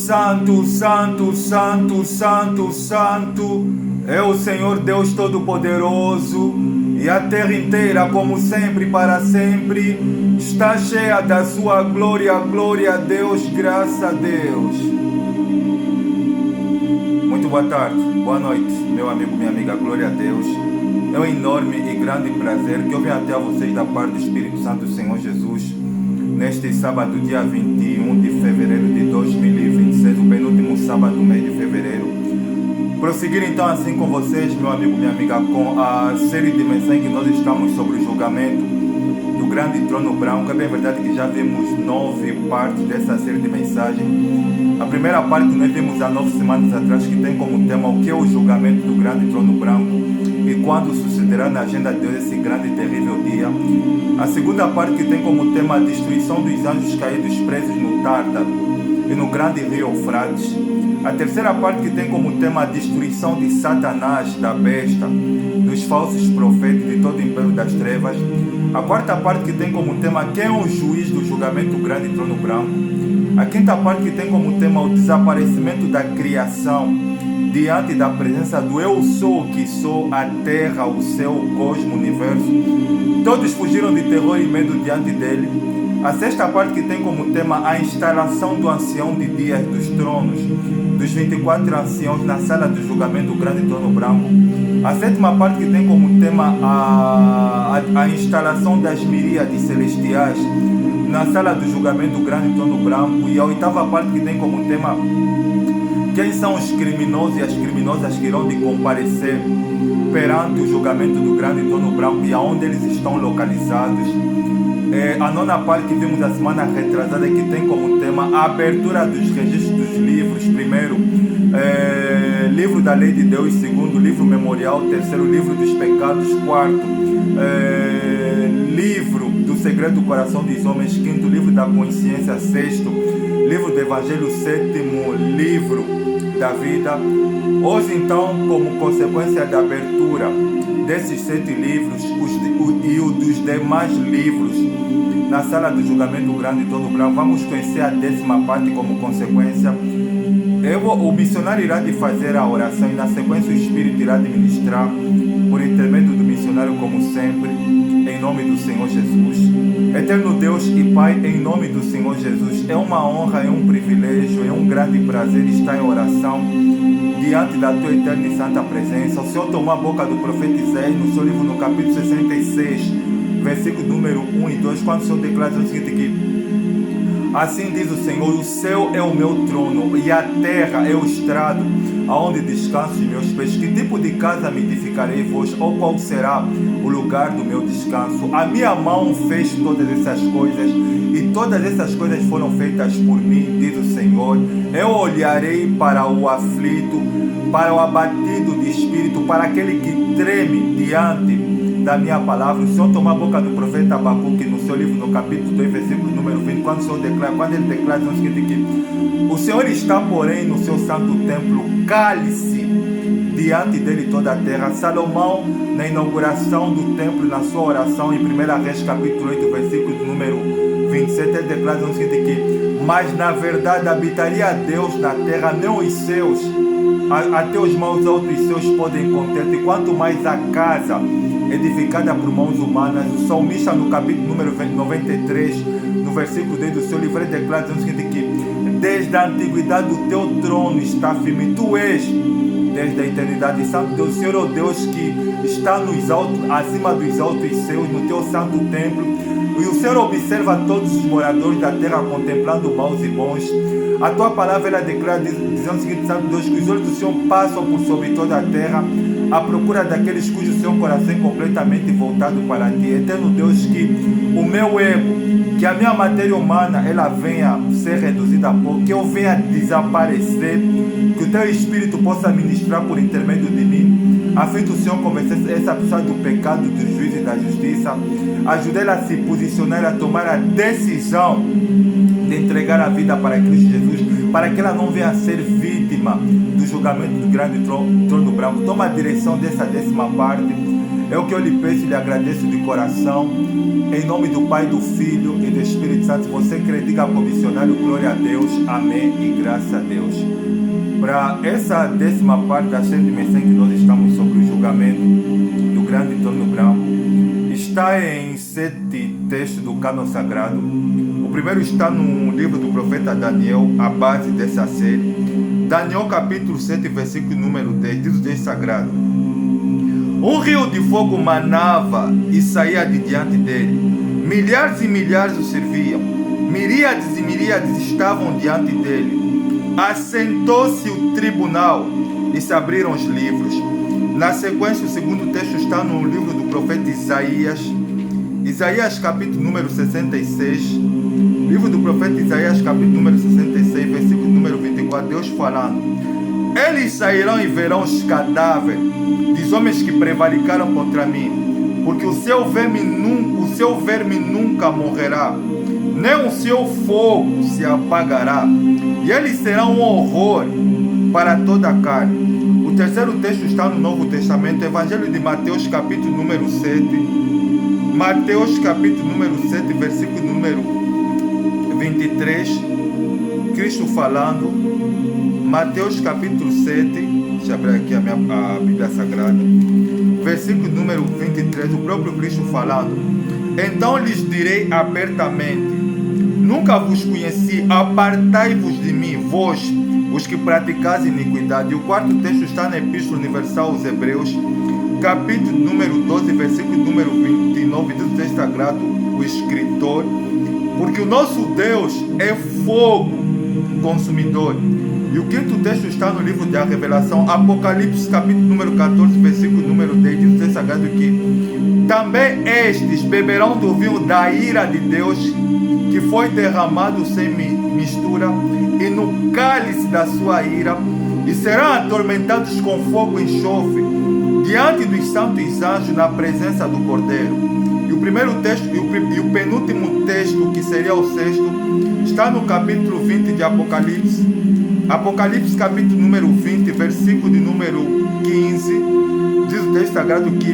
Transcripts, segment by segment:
santo, santo, santo, santo, santo é o Senhor Deus Todo-Poderoso, e a terra inteira, como sempre, para sempre, está cheia da sua glória. Glória a Deus, graças a Deus. Muito boa tarde, boa noite, meu amigo, minha amiga, glória a Deus. É um enorme e grande prazer que eu venho até a vocês da parte do Espírito Santo do Senhor Jesus, neste sábado, dia 21 de fevereiro de 2026, o penúltimo sábado do mês de fevereiro. Prosseguir então assim com vocês, meu amigo, minha amiga, com a série de mensagens que nós estamos sobre o julgamento do grande trono branco. É bem verdade que já vimos 9 partes dessa série de mensagens. A primeira parte nós vimos há 9 semanas atrás, que tem como tema o que é o julgamento do grande trono branco e quando sucederá na agenda de Deus esse grande e terrível dia. A segunda parte, que tem como tema a destruição dos anjos caídos presos no Tártaro e no grande rio Eufrates. A terceira parte, que tem como tema a destruição de Satanás, da besta, dos falsos profetas, de todo o império das trevas. A quarta parte, que tem como tema quem é o juiz do julgamento do grande trono branco. A quinta parte, que tem como tema o desaparecimento da criação diante da presença do Eu Sou, que sou, a terra, o céu, o cosmos, o universo. Todos fugiram de terror e medo diante dele. A sexta parte, que tem como tema a instalação do ancião de dias dos tronos, dos 24 anciãos na sala do julgamento do grande trono branco. A sétima parte, que tem como tema a instalação das miríades celestiais na sala do julgamento do grande trono branco. E a oitava parte, que tem como tema quem são os criminosos e as criminosas que irão de comparecer perante o julgamento do grande trono branco e aonde eles estão localizados. A nona parte, que vimos a semana retrasada, que tem como tema a abertura dos registros dos livros. Primeiro, livro da lei de Deus. Segundo, livro memorial. Terceiro, livro dos pecados. Quarto, livro do segredo do coração dos homens. Quinto, livro da consciência. Sexto, livro do evangelho. Sétimo, livro da vida. Hoje então, como consequência da abertura desses 7 livros e o dos demais livros na sala do julgamento do grande trono branco, vamos conhecer a 10ª parte como consequência. O missionário irá de fazer a oração e na sequência o Espírito irá de ministrar por intermédio do missionário, como sempre, em nome do Senhor Jesus. Eterno Deus e Pai, em nome do Senhor Jesus, é uma honra, é um privilégio, é um grande prazer estar em oração diante da tua eterna e santa presença. O Senhor tomou a boca do profeta Isaías no seu livro, no capítulo 66, versículo número 1 e 2, quando o Senhor declara o seguinte aqui: assim diz o Senhor, o céu é o meu trono e a terra é o estrado aonde descanso os meus pés. Que tipo de casa me edificarei vós, ou qual será o lugar do meu descanso? A minha mão fez todas essas coisas, e todas essas coisas foram feitas por mim, diz o Senhor. Eu olharei para o aflito, para o abatido de espírito, para aquele que treme diante da minha palavra. O Senhor tomou a boca do profeta Abacuque no seu livro, no capítulo 2, versículo número 20, quando ele declara o seguinte aqui: o Senhor está, porém, no seu santo templo, cale-se diante dele toda a terra. Salomão, na inauguração do templo, na sua oração, em 1 Reis, capítulo 8, versículo número 27, ele declara o seguinte aqui: mas na verdade habitaria Deus na terra, não os seus, até os maus altos seus podem conter-te, quanto mais a casa edificada por mãos humanas. O salmista, no capítulo número 93, no versículo 10 do seu livro, declara o seguinte aqui: desde a antiguidade o teu trono está firme, tu és desde a eternidade santo Deus. O Senhor é o Deus que está nos altos, acima dos altos céus, no teu santo templo, e o Senhor observa todos os moradores da terra, contemplando maus e bons. A tua palavra, ela declara, dizendo o seguinte: santo Deus, que os olhos do Senhor passam por sobre toda a terra, à procura daqueles cujo seu coração é completamente voltado para ti. Eterno Deus, que o meu ego, que a minha matéria humana, ela venha ser reduzida a pouco, que eu venha desaparecer, que o teu Espírito possa ministrar por intermédio de mim, a fim de o Senhor convencer essa pessoa do pecado, do juízo e da justiça, ajudar ela a se posicionar, a tomar a decisão de entregar a vida para Cristo Jesus, para que ela não venha a ser vítima do julgamento do grande trono branco. Toma a direção dessa 10ª parte. É o que eu lhe peço e lhe agradeço de coração, em nome do Pai, do Filho e do Espírito interessante. Se você crê, diga com missionário, glória a Deus, amém e graças a Deus. Para essa 10ª parte da série de mensagens que nós estamos sobre o julgamento do grande trono branco, está em 7 textos do Cânon Sagrado. O primeiro está no livro do profeta Daniel, a base dessa série. Daniel capítulo 7, versículo número 10, diz o texto sagrado: um rio de fogo manava e saía de diante dele. Milhares e milhares o serviam. Miríades e miríades estavam diante dele. Assentou-se o tribunal e se abriram os livros. Na sequência, o segundo texto está no livro do profeta Isaías. Isaías capítulo número 66. Livro do profeta Isaías capítulo número 66, versículo número 24. Deus falando: eles sairão e verão os cadáveres dos homens que prevaricaram contra mim, porque o seu verme nunca morrerá, nem o seu fogo se apagará, e eles serão um horror para toda a carne. O terceiro texto está no Novo Testamento, Evangelho de Mateus capítulo número 7. Mateus capítulo número 7, versículo número 23. Cristo falando. Mateus capítulo 7, deixa eu abrir aqui a Bíblia Sagrada, versículo número 23, o próprio Cristo falando: então lhes direi abertamente, nunca vos conheci, apartai-vos de mim, vós, os que praticais iniquidade. E o quarto texto está na Epístola Universal aos Hebreus, capítulo número 12, versículo número 29, diz o texto sagrado, o escritor: porque o nosso Deus é fogo consumidor. E o quinto texto está no livro da Revelação, Apocalipse capítulo número 14, versículo número 10, diz o texto sagrado que também estes beberão do vinho da ira de Deus, que foi derramado sem mistura, e no cálice da sua ira, e serão atormentados com fogo e enxofre, diante dos santos anjos, na presença do Cordeiro. E o primeiro texto, e o penúltimo texto, que seria o sexto, está no capítulo 20 de Apocalipse. Apocalipse capítulo número 20, versículo de número 15, diz o texto sagrado que: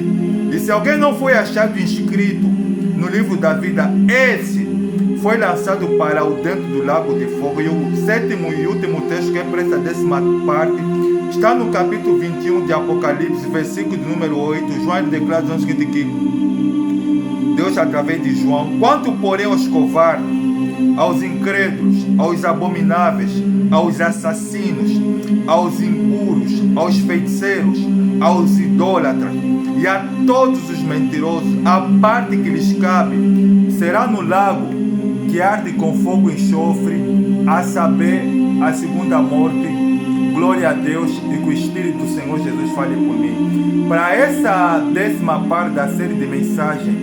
e se alguém não foi achado inscrito no livro da vida, esse foi lançado para o dentro do lago de fogo. E o sétimo e último texto, que é para essa 10ª parte, está no capítulo 21 de Apocalipse, versículo de número 8. João declara o seguinte que Deus, através de João: quanto porém aos covardes, aos incrédulos, aos abomináveis, aos assassinos, aos impuros, aos feiticeiros, aos idólatras e a todos os mentirosos, a parte que lhes cabe será no lago que arde com fogo e enxofre, a saber, a segunda morte. Glória a Deus, e que o Espírito do Senhor Jesus fale por mim. Para essa 10ª parte da série de mensagens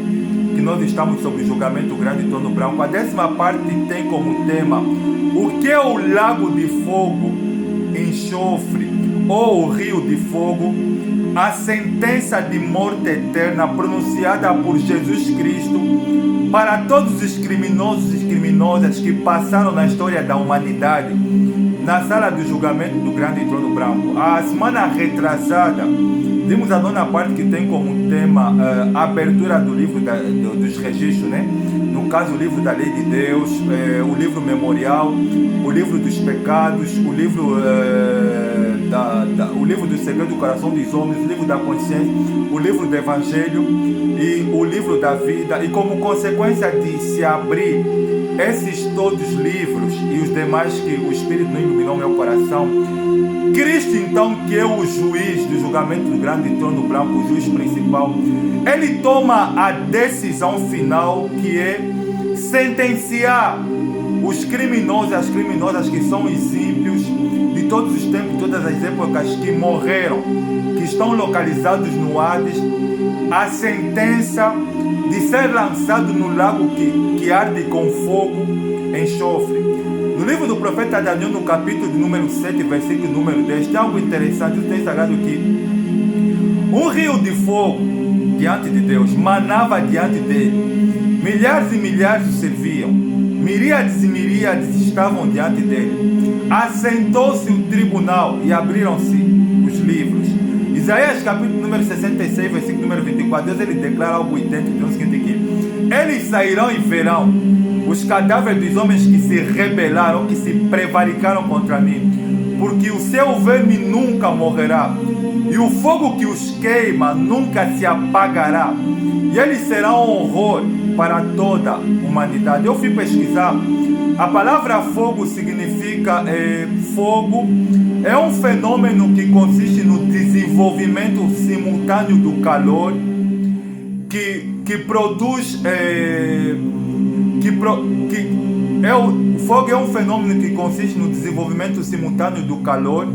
que nós estamos sobre o julgamento do grande trono branco, a 10ª parte tem como tema: o que é o lago de fogo, enxofre, ou o rio de fogo? A sentença de morte eterna pronunciada por Jesus Cristo para todos os criminosos e criminosas que passaram na história da humanidade na sala do julgamento do grande trono branco. A semana retrasada vimos a 9ª parte, que tem como tema a abertura do livro dos registros, né? No caso, o livro da lei de Deus, o livro memorial, o livro dos pecados, o livro o livro do segredo do coração dos homens, o livro da consciência, o livro do evangelho e o livro da vida. E como consequência de se abrir esses todos livros e os demais que o Espírito não iluminou meu coração, Cristo, então, que é o juiz do julgamento do grande trono branco, o juiz principal, ele toma a decisão final, que é sentenciar os criminosos e as criminosas, que são os ímpios de todos os tempos, todas as épocas, que morreram, que estão localizados no Hades, a sentença de ser lançado no lago que arde com fogo, enxofre. No livro do profeta Daniel, no capítulo de número 7, versículo número 10, tem algo interessante. Tem sagrado que um rio de fogo diante de Deus manava diante dele. Milhares e milhares o serviam. Miríades e miríades estavam diante dele. Assentou-se o tribunal e abriram-se os livros. Isaías capítulo número 66, versículo número 24, Deus ele declara algo idêntico, diz o seguinte aqui: eles sairão e verão os cadáveres dos homens que se rebelaram, que se prevaricaram contra mim, porque o seu verme nunca morrerá, e o fogo que os queima nunca se apagará, e eles serão um horror para toda a humanidade. Eu fui pesquisar, a palavra fogo significa fogo, é um fenômeno que consiste no desenvolvimento simultâneo do calor, que produz, o fogo é um fenômeno que consiste no desenvolvimento simultâneo do calor,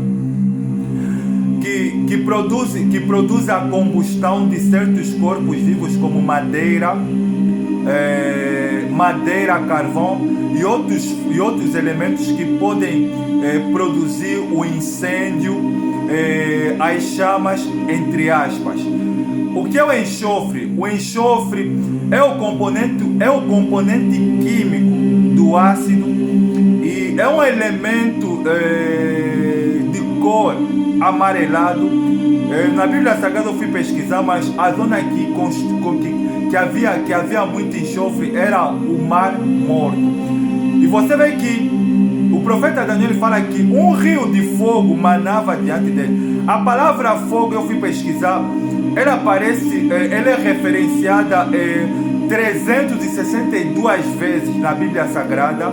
que produz a combustão de certos corpos vivos como madeira, carvão e outros elementos que podem produzir o incêndio, as chamas, entre aspas. O que é o enxofre? O enxofre é o componente químico do ácido e é um elemento de cor amarelado. Na Bíblia Sagrada eu fui pesquisar, mas a zona que havia muito enxofre era o Mar Morto. E você vê que o profeta Daniel fala que um rio de fogo manava diante dele. A palavra fogo, eu fui pesquisar, ela é referenciada 362 vezes na Bíblia Sagrada,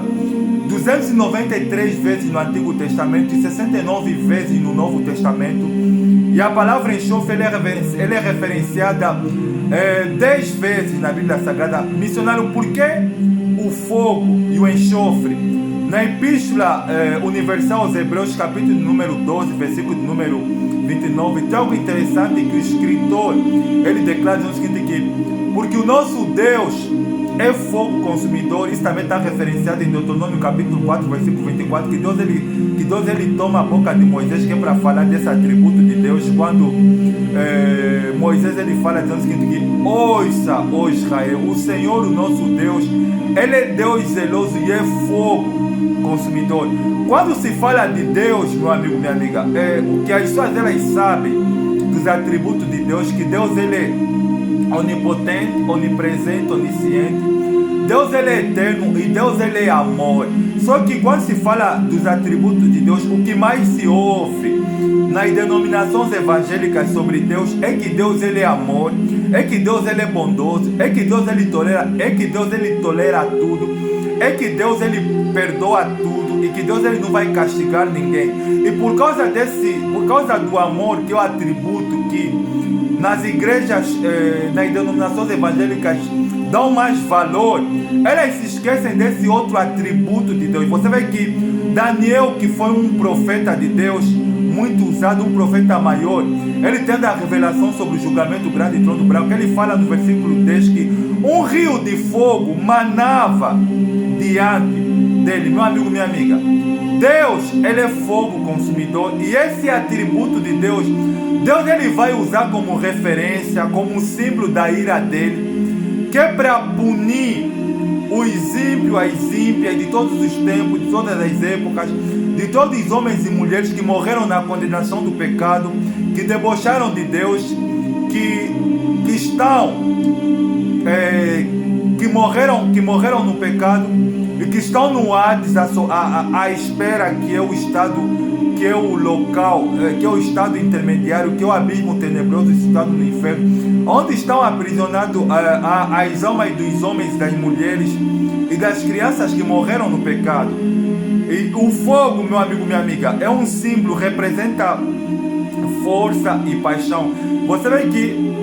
293 vezes no Antigo Testamento e 69 vezes no Novo Testamento. E a palavra enxofre ela é referenciada 10 vezes na Bíblia Sagrada. Missionário, por que o fogo e o enxofre? Na Epístola Universal aos Hebreus, capítulo número 12, versículo número 29, tem algo interessante que o escritor, ele declara o seguinte, que porque o nosso Deus é fogo consumidor. Isso também está referenciado em Deuteronômio capítulo 4, versículo 24, que Deus ele toma a boca de Moisés, que é para falar desse atributo de Deus, quando Moisés ele fala dizendo o seguinte, que ouça, ó Israel, o Senhor, o nosso Deus, ele é Deus zeloso e é fogo consumidor. Quando se fala de Deus, meu amigo, minha amiga, o que as pessoas elas sabem dos atributos de Deus, que Deus ele é onipotente, onipresente, onisciente. Deus ele é eterno e Deus ele é amor. Só que quando se fala dos atributos de Deus, o que mais se ouve nas denominações evangélicas sobre Deus é que Deus ele é amor, é que Deus ele é bondoso, é que Deus ele tolera tudo, é que Deus ele perdoa tudo e que Deus ele não vai castigar ninguém. E por causa do amor, que é o atributo que nas igrejas, nas denominações evangélicas dão mais valor, elas se esquecem desse outro atributo de Deus. Você vê que Daniel, que foi um profeta de Deus, muito usado, um profeta maior, ele tem a revelação sobre o julgamento grande e trono branco. Ele fala no versículo 10 que um rio de fogo manava diante dele. Meu amigo, minha amiga, Deus ele é fogo consumidor, e esse atributo de Deus ele vai usar como referência, como símbolo da ira dele, que é para punir os ímpios, as ímpias de todos os tempos, de todas as épocas, de todos os homens e mulheres que morreram na condenação do pecado, que debocharam de Deus, que morreram no pecado e que estão no Hades à espera, que é o estado, que é o local, que é o estado intermediário, que é o abismo tenebroso, esse estado no inferno, onde estão aprisionados as almas dos homens, das mulheres e das crianças que morreram no pecado. E o fogo, meu amigo, minha amiga, é um símbolo, representa força e paixão. Você vê que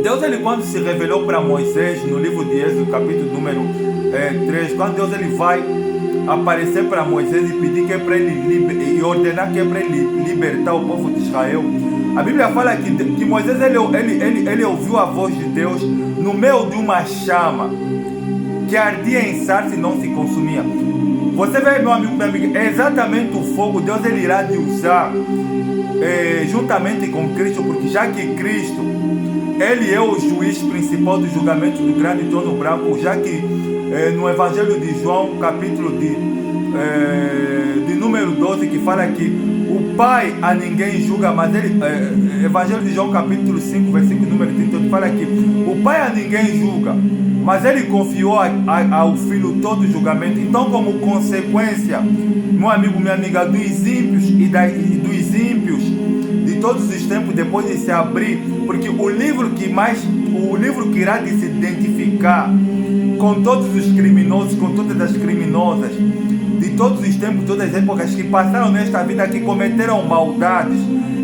Deus, ele quando se revelou para Moisés, no livro de Êxodo, capítulo número 3, quando Deus ele vai aparecer para Moisés e pedir que é para ele e ordenar que é para ele libertar o povo de Israel, a Bíblia fala que Moisés ele ouviu a voz de Deus no meio de uma chama que ardia em sarça e não se consumia. Você vê, meu amigo, minha amiga, é exatamente o fogo Deus ele irá de usar juntamente com Cristo, porque já que Cristo ele é o juiz principal do julgamento do grande trono branco, já que no Evangelho de João, capítulo de número 12, que fala que o Pai a ninguém julga, mas ele, Evangelho de João, capítulo 5, versículo número 38, fala que o Pai a ninguém julga, mas ele confiou ao Filho todo o julgamento. Então, como consequência, meu amigo, minha amiga, dos ímpios dos ímpios de todos os tempos, depois de se abrir, porque o livro que irá de se identificar com todos os criminosos, com todas as criminosas, de todos os tempos, todas as épocas que passaram nesta vida, que cometeram maldades,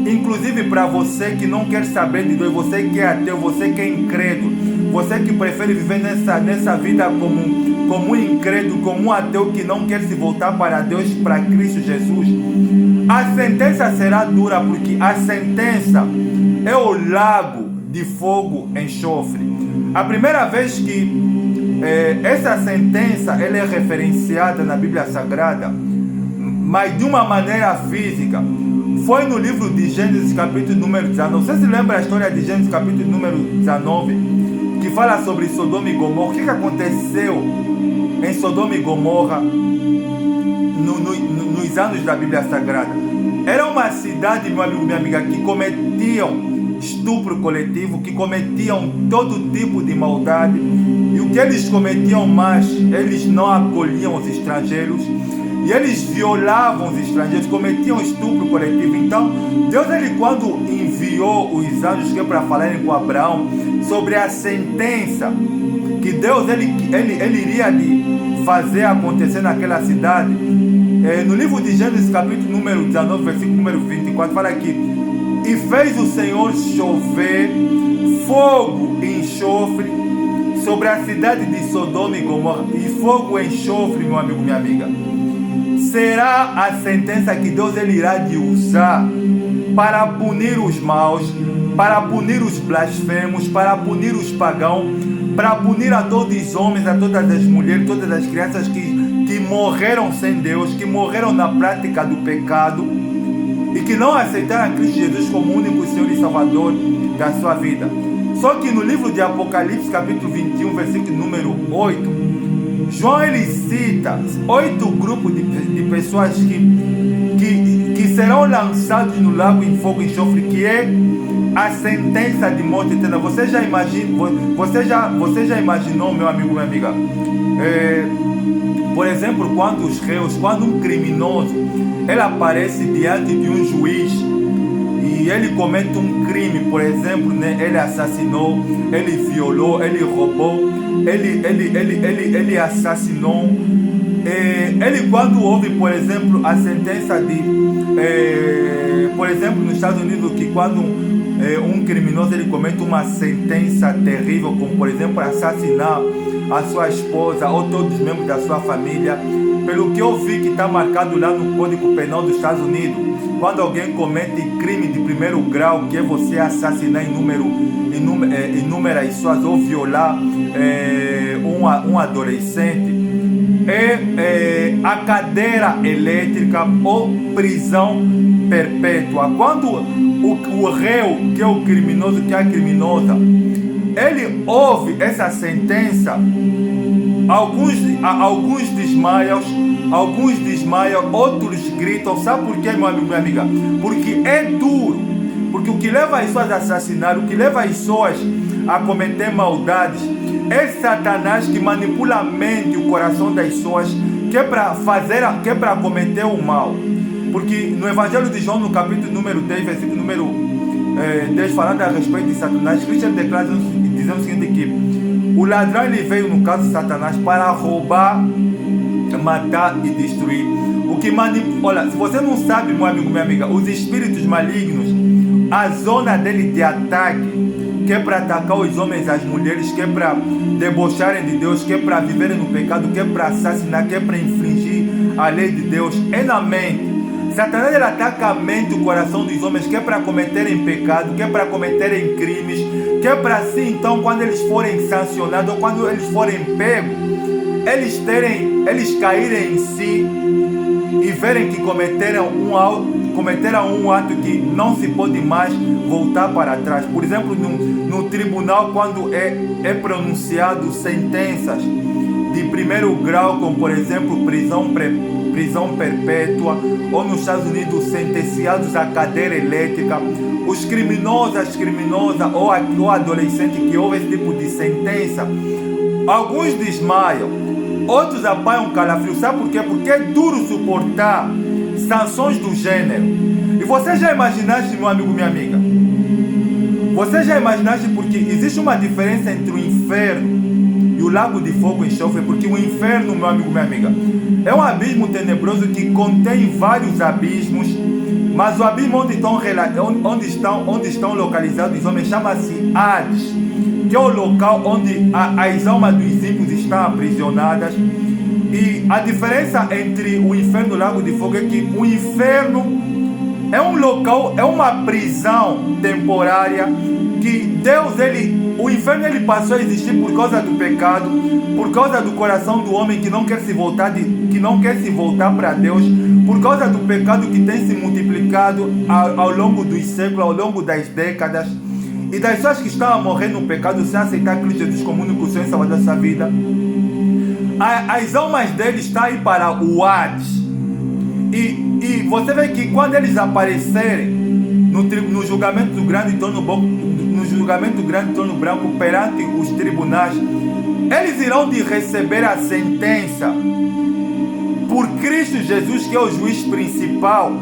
inclusive para você que não quer saber de Deus, você que é ateu, você que é incrédulo, você que prefere viver nessa vida como um incrédulo, como um ateu que não quer se voltar para Deus, para Cristo Jesus, a sentença será dura, porque a sentença é o lago de fogo e enxofre. A primeira vez que essa sentença ela é referenciada na Bíblia Sagrada, mas de uma maneira física, foi no livro de Gênesis capítulo número 19. Você se lembra a história de Gênesis capítulo número 19, que fala sobre Sodoma e Gomorra? O que aconteceu em Sodoma e Gomorra nos anos da Bíblia Sagrada? Era uma cidade, meu amigo, minha amiga, que cometiam estupro coletivo, que cometiam todo tipo de maldade. E o que eles cometiam mais, eles não acolhiam os estrangeiros, e eles violavam os estrangeiros, cometiam estupro coletivo. Então, Deus, ele quando enviou os anjos que é para falarem com Abraão sobre a sentença que Deus ele iria de fazer acontecer naquela cidade, no livro de Gênesis capítulo número 19, versículo número 24, fala aqui: e fez o Senhor chover fogo e enxofre sobre a cidade de Sodoma e Gomorra. E fogo e enxofre, meu amigo, minha amiga, será a sentença que Deus ele irá de usar para punir os maus, para punir os blasfemos, para punir os pagãos, para punir a todos os homens, a todas as mulheres, todas as crianças que morreram sem Deus, que morreram na prática do pecado e que não aceitaram a Cristo Jesus como único Senhor e Salvador da sua vida. Só que no livro de Apocalipse, capítulo 21, versículo número 8, João ele cita 8 grupos de pessoas que serão lançados no lago em fogo e enxofre, que é a sentença de morte eterna. Você já imaginou, meu amigo, minha amiga? Por exemplo, quando um criminoso ele aparece diante de um juiz e ele comete um crime, por exemplo, né? Ele assassinou, ele violou, ele roubou, ele assassinou. Ele quando houve, por exemplo, a sentença de, por exemplo, nos Estados Unidos, que quando um criminoso ele comete uma sentença terrível, como por exemplo assassinar a sua esposa ou todos os membros da sua família, pelo que eu vi que está marcado lá no Código Penal dos Estados Unidos, quando alguém comete crime de primeiro grau, que é você assassinar inúmeras pessoas ou violar um adolescente, a cadeira elétrica ou prisão perpétua. Quando o réu, que é o criminoso, que é a criminosa, ele ouve essa sentença, alguns desmaiam, outros gritam. Sabe por quê, meu amigo, minha amiga? Porque é duro. Porque o que leva as pessoas a assassinar, o que leva as pessoas a cometer maldades, é Satanás que manipula a mente e o coração das pessoas, que é para cometer o mal. Porque no Evangelho de João, no capítulo número 10, versículo número 10, falando a respeito de Satanás, Cristo declara dizendo o seguinte, que o ladrão ele veio, no caso de Satanás, para roubar, matar e destruir. O que manipula, olha, se você não sabe, meu amigo, minha amiga, os espíritos malignos, a zona dele de ataque, que é para atacar os homens e as mulheres, que é para debocharem de Deus, que é para viverem no pecado, que é para assassinar, que é para infringir a lei de Deus, é na mente. Satanás ele ataca a mente e o coração dos homens, que é para cometerem pecado, que é para cometerem crimes, que é para assim, então, quando eles forem sancionados, ou quando eles forem pegos, eles caírem em si e verem que cometeram um ato que não se pode mais voltar para trás. Por exemplo, no tribunal, quando é pronunciado sentenças de primeiro grau, como por exemplo prisão perpétua, ou nos Estados Unidos sentenciados à cadeira elétrica, os criminosos, as criminosas ou adolescentes que ouvem esse tipo de sentença, Alguns desmaiam, outros apanham calafrio. Sabe por quê? Porque é duro suportar sanções do gênero. E você já imaginaste, meu amigo, minha amiga? Você já imaginaste porque existe uma diferença entre o inferno e o lago de fogo e enxofre? Porque o inferno, meu amigo, minha amiga, é um abismo tenebroso que contém vários abismos, mas o abismo onde estão localizados os homens chama-se Hades, que é o local onde as almas dos ímpios estão aprisionadas. E a diferença entre o inferno e o lago de fogo é que o inferno é um local, é uma prisão temporária que Deus, o inferno ele passou a existir por causa do pecado, por causa do coração do homem que não quer se voltar para Deus, por causa do pecado que tem se multiplicado ao longo dos séculos, ao longo das décadas, e das pessoas que estão a morrer no pecado sem aceitar Cristo Jesus como único Senhor e Salvador da sua vida. As almas deles estão aí para o Hades. E você vê que quando eles aparecerem no julgamento do grande trono branco perante os tribunais, eles irão de receber a sentença por Cristo Jesus, que é o juiz principal,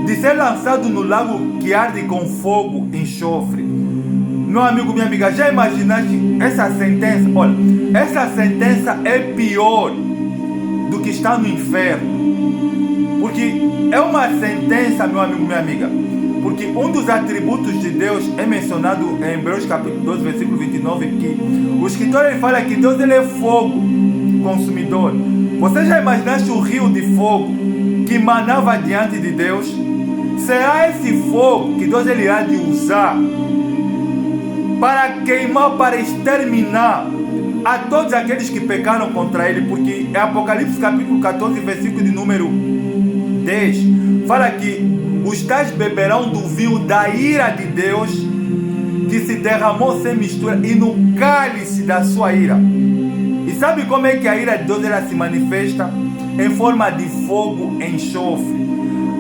de ser lançado no lago que arde com fogo e enxofre. Meu amigo, minha amiga, já imaginaste essa sentença? Olha, essa sentença é pior do que está no inferno. Porque é uma sentença, meu amigo, minha amiga. Porque um dos atributos de Deus é mencionado em Hebreus capítulo 12, versículo 29, que o escritor ele fala que Deus ele é fogo consumidor. Você já imaginaste o rio de fogo que manava diante de Deus? Será esse fogo que Deus ele há de usar para queimar, para exterminar a todos aqueles que pecaram contra ele? Porque em Apocalipse capítulo 14, versículo de número 10, fala que os tais beberão do vinho da ira de Deus, que se derramou sem mistura, e no cálice da sua ira. E sabe como é que a ira de Deus ela se manifesta? Em forma de fogo e enxofre.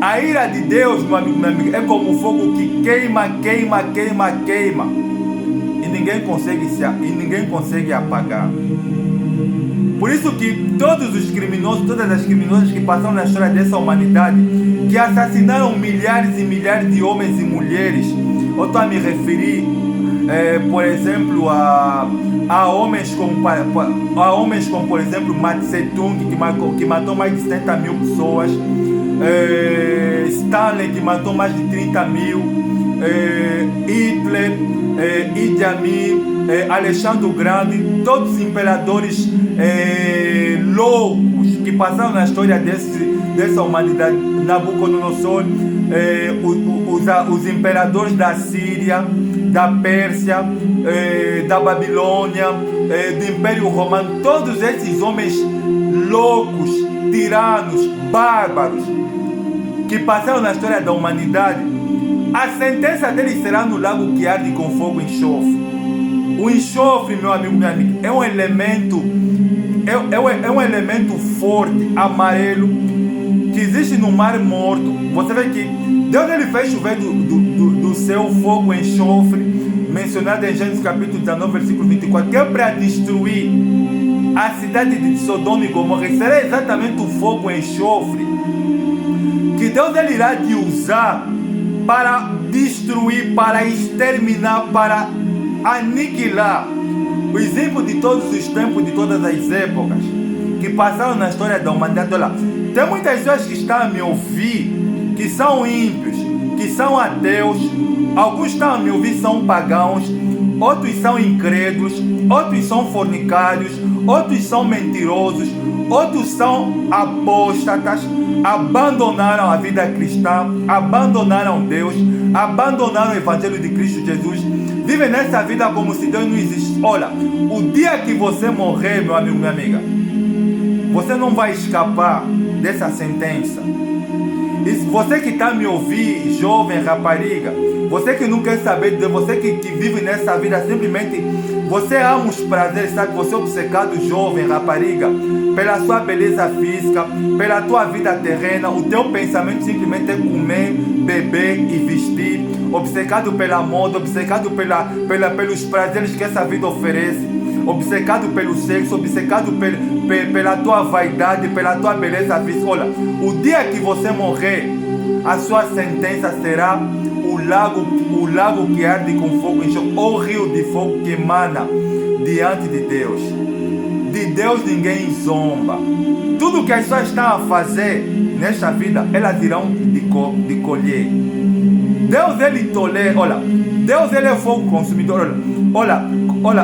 A ira de Deus, meu amigo, minha amiga, é como um fogo que queima, queima, queima, queima, e ninguém consegue apagar. Por isso que todos os criminosos, todas as criminosas que passaram na história dessa humanidade, que assassinaram milhares e milhares de homens e mulheres, eu estou a me referir, por exemplo, a homens como, por exemplo, Mao Tse Tung, que matou mais de 70 mil pessoas, Stalin, que matou mais de 30 mil, Hitler, Idi Amin, Alexandre o Grande, todos os imperadores loucos que passaram na história dessa humanidade, Nabucodonosor, os imperadores da Síria, da Pérsia, da Babilônia, do Império Romano, todos esses homens loucos, tiranos, bárbaros, que passaram na história da humanidade, a sentença deles será no lago que arde com fogo e enxofre. O enxofre, meu amigo, minha amiga, é um elemento forte, amarelo, que existe no Mar Morto. Você vê que Deus ele fez chover do céu fogo e enxofre, mencionado em Gênesis capítulo 19, versículo 24, que é para destruir a cidade de Sodoma e Gomorra. Será exatamente o fogo e enxofre que Deus ele irá de usar para destruir, para exterminar, para aniquilar o exemplo de todos os tempos, de todas as épocas que passaram na história da humanidade. Olha, tem muitas pessoas que estão a me ouvir, que são ímpios, que são ateus, alguns estão a me ouvir, são pagãos, outros são incrédulos, outros são fornicários, outros são mentirosos, outros são apóstatas, abandonaram a vida cristã, abandonaram Deus, abandonaram o Evangelho de Cristo Jesus, vivem nessa vida como se Deus não existisse. Olha, o dia que você morrer, meu amigo, minha amiga, você não vai escapar dessa sentença. E você que está me ouvindo, jovem, rapariga, você que não quer saber de Deus, você que vive nessa vida, simplesmente você ama os prazeres, sabe? Você é obcecado, jovem, rapariga, pela sua beleza física, pela tua vida terrena. O teu pensamento simplesmente é comer, beber e vestir, obcecado pela moda, obcecado pelos prazeres que essa vida oferece. obcecado pelo sexo, obcecado pela tua vaidade, pela tua beleza física. Olha, o dia que você morrer, a sua sentença será o lago que arde com fogo em chão, ou rio de fogo que emana diante de Deus. De Deus ninguém zomba. Tudo que as pessoas estão a fazer nesta vida, elas irão de colher. Deus, ele tolera. Olha, Deus, ele é fogo consumidor. Olha,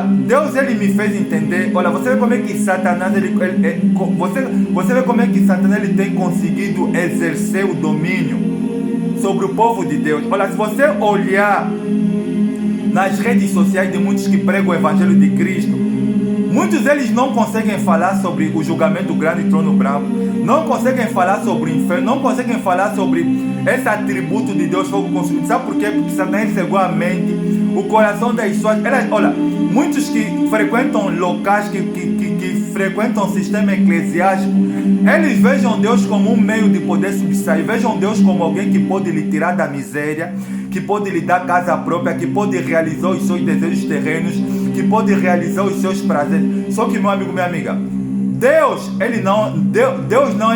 Deus, ele me fez entender. Olha, você vê como é que Satanás, você vê como é que Satanás, ele tem conseguido exercer o domínio sobre o povo de Deus. Olha, se você olhar nas redes sociais de muitos que pregam o evangelho de Cristo, muitos deles não conseguem falar sobre o julgamento do grande trono branco, não conseguem falar sobre o inferno, não conseguem falar sobre esse atributo de Deus fogo consumido. Sabe por quê? Porque Satanás cegou a mente, o coração das pessoas. Olha, muitos que frequentam locais, que frequentam o sistema eclesiástico, eles vejam Deus como um meio de poder subsair, vejam Deus como alguém que pode lhe tirar da miséria, que pode lhe dar casa própria, que pode realizar os seus desejos terrenos, que pode realizar os seus prazeres. Só que, meu amigo, minha amiga, Deus não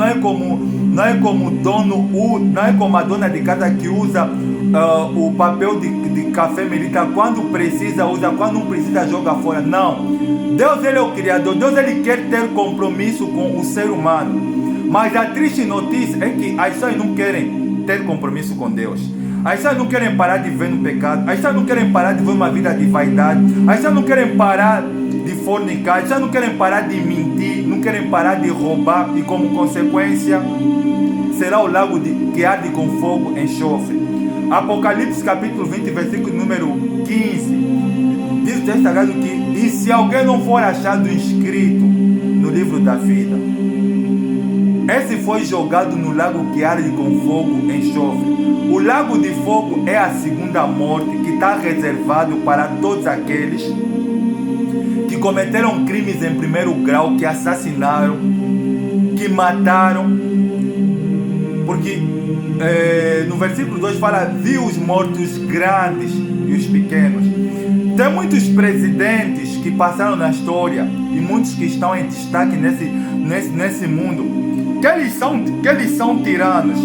é como dono, não é como a dona de casa que usa o papel de café militar, quando precisa usa, quando não precisa joga fora. Não, Deus, ele é o Criador. Deus, ele quer ter compromisso com o ser humano, mas a triste notícia é que as pessoas não querem ter compromisso com Deus. As pessoas não querem parar de viver no pecado, as pessoas não querem parar de viver uma vida de vaidade, as pessoas não querem parar de fornicar, as pessoas não querem parar de mentir, não querem parar de roubar, e como consequência será o lago que arde com fogo e enxofre. Apocalipse capítulo 20, versículo número 15, diz o texto sagrado que: e se alguém não for achado inscrito no livro da vida, esse foi jogado no lago que arde com fogo e enxofre. O lago de fogo é a segunda morte, que está reservado para todos aqueles que cometeram crimes em primeiro grau, que assassinaram, que mataram. Porque no versículo 2 fala: vi os mortos grandes e os pequenos. Tem muitos presidentes que passaram na história e muitos que estão em destaque nesse mundo, que eles são tiranos,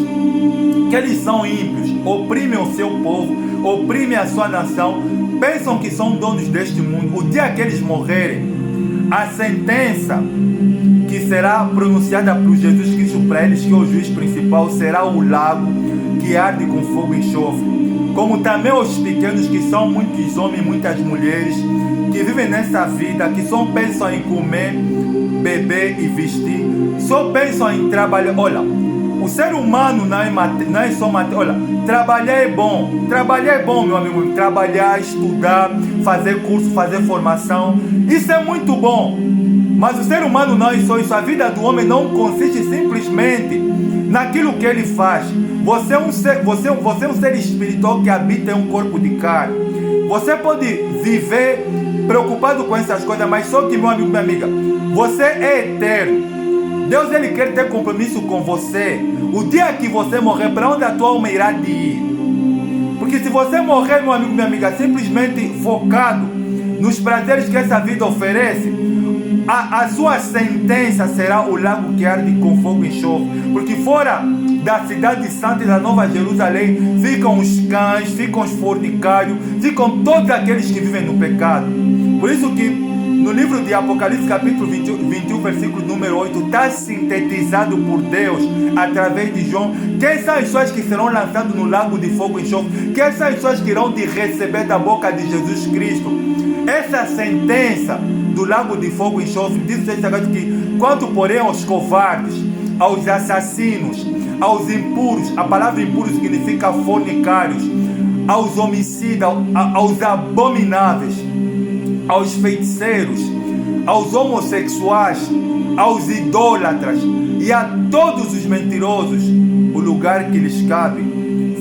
que eles são ímpios, oprimem o seu povo, oprimem a sua nação, pensam que são donos deste mundo. O dia que eles morrerem, a sentença que será pronunciada por Jesus Cristo para eles, que é o juiz principal, será o lago que arde com fogo e enxofre. Como também os pequenos, que são muitos homens, muitas mulheres, que vivem nessa vida, que só pensam em comer, beber e vestir, só pensam em trabalhar. Olha, o ser humano não é só matéria. Olha, trabalhar é bom, meu amigo. Trabalhar, estudar, fazer curso, fazer formação, isso é muito bom. Mas o ser humano não é só isso. A vida do homem não consiste simplesmente naquilo que ele faz. Você é um ser espiritual que habita em um corpo de carne. Você pode viver preocupado com essas coisas, mas só que, meu amigo, minha amiga, você é eterno. Deus, ele quer ter compromisso com você. O dia que você morrer, para onde a tua alma irá de ir? Porque se você morrer, meu amigo, minha amiga, simplesmente focado nos prazeres que essa vida oferece, a sua sentença será o lago que arde com fogo e enxofre. Porque fora da cidade santa e da Nova Jerusalém ficam os cães, ficam os fornicários, ficam todos aqueles que vivem no pecado. Por isso que no livro de Apocalipse capítulo 21, versículo número 8, está sintetizado por Deus através de João quem são as pessoas que serão lançadas no lago de fogo e enxofre, quem são as pessoas que irão de receber da boca de Jesus Cristo essa sentença do lago de fogo e enxofre. Diz o texto sagrado que quanto porém aos covardes, aos assassinos, aos impuros, a palavra impuro significa fornicários, aos homicidas, aos abomináveis, aos feiticeiros, aos homossexuais, aos idólatras e a todos os mentirosos, o lugar que lhes cabe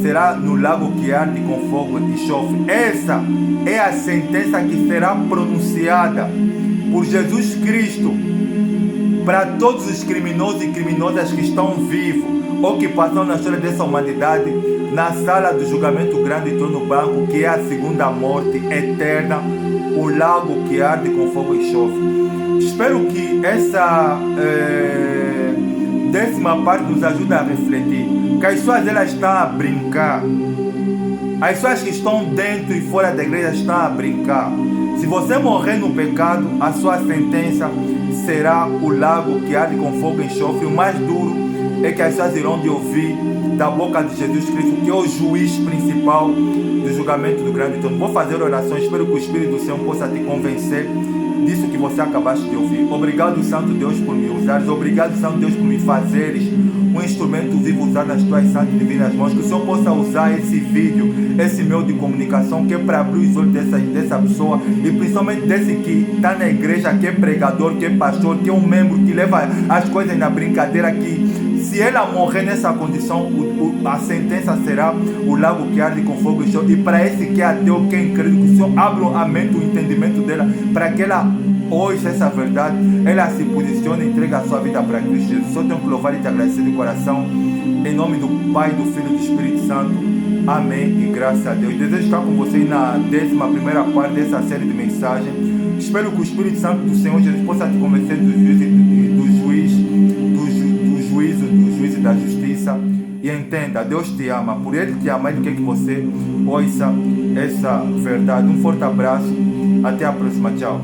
será no lago que arde com fogo e enxofre. Essa é a sentença que será pronunciada por Jesus Cristo para todos os criminosos e criminosas que estão vivos ou que passaram na história dessa humanidade, na sala do julgamento grande e trono branco, que é a segunda morte eterna, o lago que arde com fogo e enxofre. Espero que essa 10ª parte nos ajude a refletir, que as pessoas elas estão a brincar. As pessoas que estão dentro e fora da igreja estão a brincar. Se você morrer no pecado, a sua sentença será o lago que arde com fogo e enxofre. O mais duro é que as pessoas irão de ouvir da boca de Jesus Cristo, que é o juiz principal do julgamento do grande trono. Vou fazer orações, espero que o Espírito do Senhor possa te convencer disso que você acabaste de ouvir. Obrigado, Santo Deus, por me usares. Obrigado, Santo Deus, por me fazeres um instrumento vivo usado nas tuas santas e divinas mãos. Que o Senhor possa usar esse vídeo, esse meio de comunicação, que é para abrir os olhos dessa pessoa, e principalmente desse que está na igreja, que é pregador, que é pastor, que é um membro que leva as coisas na brincadeira, que se ela morrer nessa condição, a sentença será o lago que arde com fogo e enxofre. E para esse que é ateu, que é incrédulo, que o Senhor abra a mente, o entendimento dela, para que ela ouça essa verdade, ela se posicione e entregue a sua vida para Cristo Jesus. Só tenho que louvar e te agradecer de coração, em nome do Pai, do Filho e do Espírito Santo. Amém e graças a Deus. Desejo estar com vocês na 11ª parte dessa série de mensagens. Espero que o Espírito Santo do Senhor Jesus possa te convencer do juízo da justiça. E entenda, Deus te ama. Por Ele te ama, Ele quer que você ouça essa verdade. Um forte abraço. Até a próxima. Tchau.